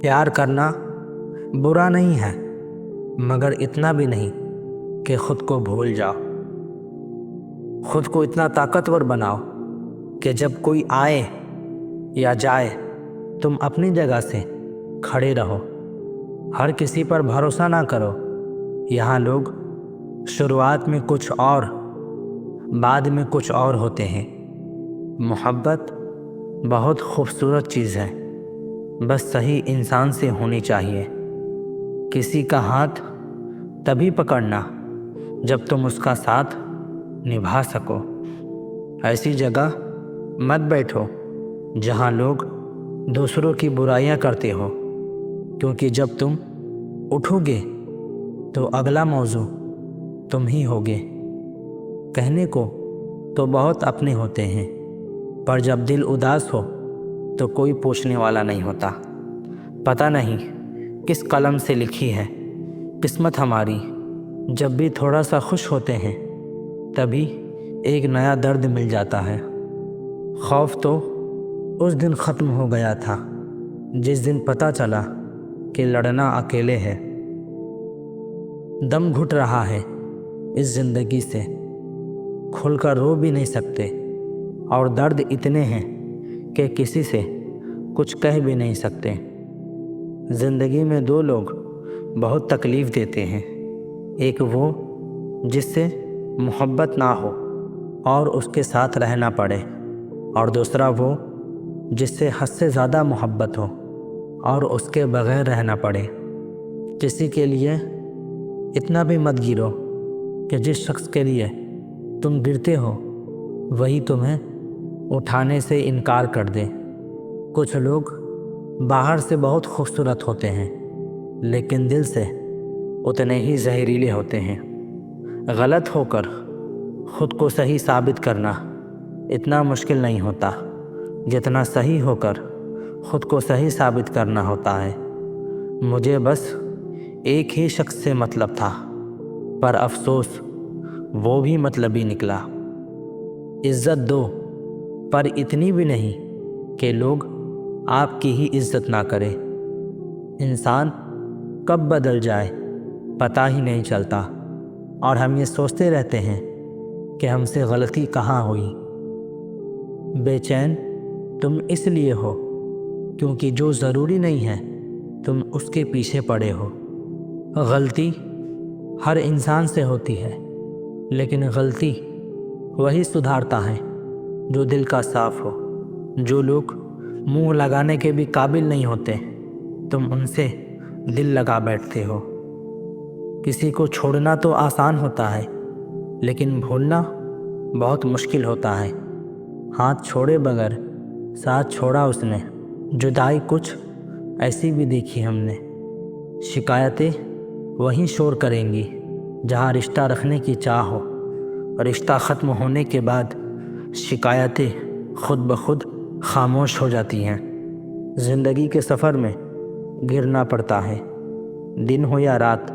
پیار کرنا برا نہیں ہے، مگر اتنا بھی نہیں کہ خود کو بھول جاؤ۔ خود کو اتنا طاقتور بناؤ کہ جب کوئی آئے یا جائے تم اپنی جگہ سے کھڑے رہو۔ ہر کسی پر بھروسہ نہ کرو، یہاں لوگ شروعات میں کچھ اور بعد میں کچھ اور ہوتے ہیں۔ محبت بہت خوبصورت چیز ہے، بس صحیح انسان سے ہونی چاہیے۔ کسی کا ہاتھ تبھی پکڑنا جب تم اس کا ساتھ نبھا سکو۔ ایسی جگہ مت بیٹھو جہاں لوگ دوسروں کی برائیاں کرتے ہو، کیونکہ جب تم اٹھو گے تو اگلا موضوع تم ہی ہوگے۔ کہنے کو تو بہت اپنے ہوتے ہیں، پر جب دل اداس ہو تو کوئی پوچھنے والا نہیں ہوتا۔ پتہ نہیں کس قلم سے لکھی ہے قسمت ہماری، جب بھی تھوڑا سا خوش ہوتے ہیں تبھی ایک نیا درد مل جاتا ہے۔ خوف تو اس دن ختم ہو گیا تھا جس دن پتہ چلا کہ لڑنا اکیلے ہے۔ دم گھٹ رہا ہے اس زندگی سے، کھل کر رو بھی نہیں سکتے، اور درد اتنے ہیں کہ کسی سے کچھ کہہ بھی نہیں سکتے۔ زندگی میں دو لوگ بہت تکلیف دیتے ہیں، ایک وہ جس سے محبت نہ ہو اور اس کے ساتھ رہنا پڑے، اور دوسرا وہ جس سے حد سے زیادہ محبت ہو اور اس کے بغیر رہنا پڑے۔ کسی کے لیے اتنا بھی مت گرو کہ جس شخص کے لیے تم گرتے ہو وہی تمہیں اٹھانے سے انکار کر دے۔ کچھ لوگ باہر سے بہت خوبصورت ہوتے ہیں لیکن دل سے اتنے ہی زہریلے ہوتے ہیں۔ غلط ہو کر خود کو صحیح ثابت کرنا اتنا مشکل نہیں ہوتا جتنا صحیح ہو کر خود کو صحیح ثابت کرنا ہوتا ہے۔ مجھے بس ایک ہی شخص سے مطلب تھا، پر افسوس وہ بھی مطلبی نکلا۔ عزت دو، پر اتنی بھی نہیں کہ لوگ آپ کی ہی عزت نہ کرے۔ انسان کب بدل جائے پتہ ہی نہیں چلتا، اور ہم یہ سوچتے رہتے ہیں کہ ہم سے غلطی کہاں ہوئی۔ بے چین تم اس لیے ہو کیونکہ جو ضروری نہیں ہے تم اس کے پیچھے پڑے ہو۔ غلطی ہر انسان سے ہوتی ہے، لیکن غلطی وہی سدھارتا ہے جو دل کا صاف ہو۔ جو لوگ منہ لگانے کے بھی قابل نہیں ہوتے تم ان سے دل لگا بیٹھتے ہو۔ کسی کو چھوڑنا تو آسان ہوتا ہے لیکن بھولنا بہت مشکل ہوتا ہے۔ ہاتھ چھوڑے بغیر ساتھ چھوڑا اس نے، جدائی کچھ ایسی بھی دیکھی ہم نے۔ شکایتیں وہیں شور کریں گی جہاں رشتہ رکھنے کی چاہ ہو، رشتہ ختم ہونے کے بعد شکایتیں خود بخود خاموش ہو جاتی ہیں۔ زندگی کے سفر میں گرنا پڑتا ہے، دن ہو یا رات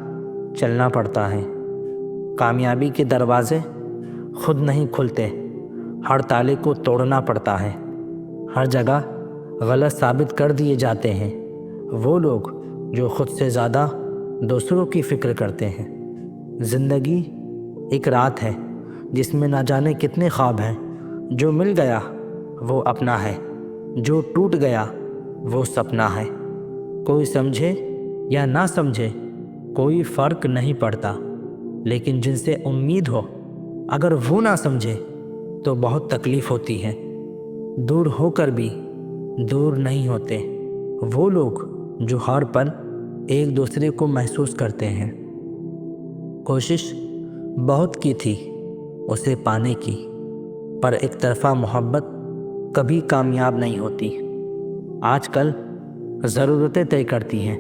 چلنا پڑتا ہے۔ کامیابی کے دروازے خود نہیں کھلتے، ہر تالے کو توڑنا پڑتا ہے۔ ہر جگہ غلط ثابت کر دیے جاتے ہیں وہ لوگ جو خود سے زیادہ دوسروں کی فکر کرتے ہیں۔ زندگی ایک رات ہے جس میں نہ جانے کتنے خواب ہیں۔ جو مل گیا وہ اپنا ہے، جو ٹوٹ گیا وہ سپنا ہے۔ کوئی سمجھے یا نہ سمجھے کوئی فرق نہیں پڑتا، لیکن جن سے امید ہو اگر وہ نہ سمجھے تو بہت تکلیف ہوتی ہے۔ دور ہو کر بھی دور نہیں ہوتے وہ لوگ جو ہر پل ایک دوسرے کو محسوس کرتے ہیں۔ کوشش بہت کی تھی اسے پانے کی، پر ایک طرفہ محبت کبھی کامیاب نہیں ہوتی۔ آج کل ضرورتیں طے کرتی ہیں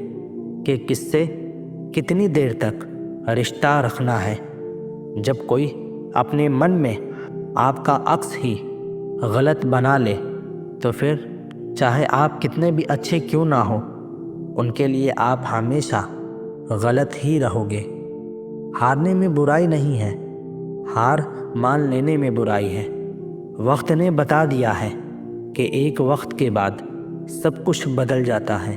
کہ کس سے کتنی دیر تک رشتہ رکھنا ہے۔ جب کوئی اپنے من میں آپ کا عکس ہی غلط بنا لے تو پھر چاہے آپ کتنے بھی اچھے کیوں نہ ہو ان کے لیے آپ ہمیشہ غلط ہی رہو گے۔ ہارنے میں برائی نہیں ہے، ہار مان لینے میں برائی ہے۔ وقت نے بتا دیا ہے کہ ایک وقت کے بعد سب کچھ بدل جاتا ہے۔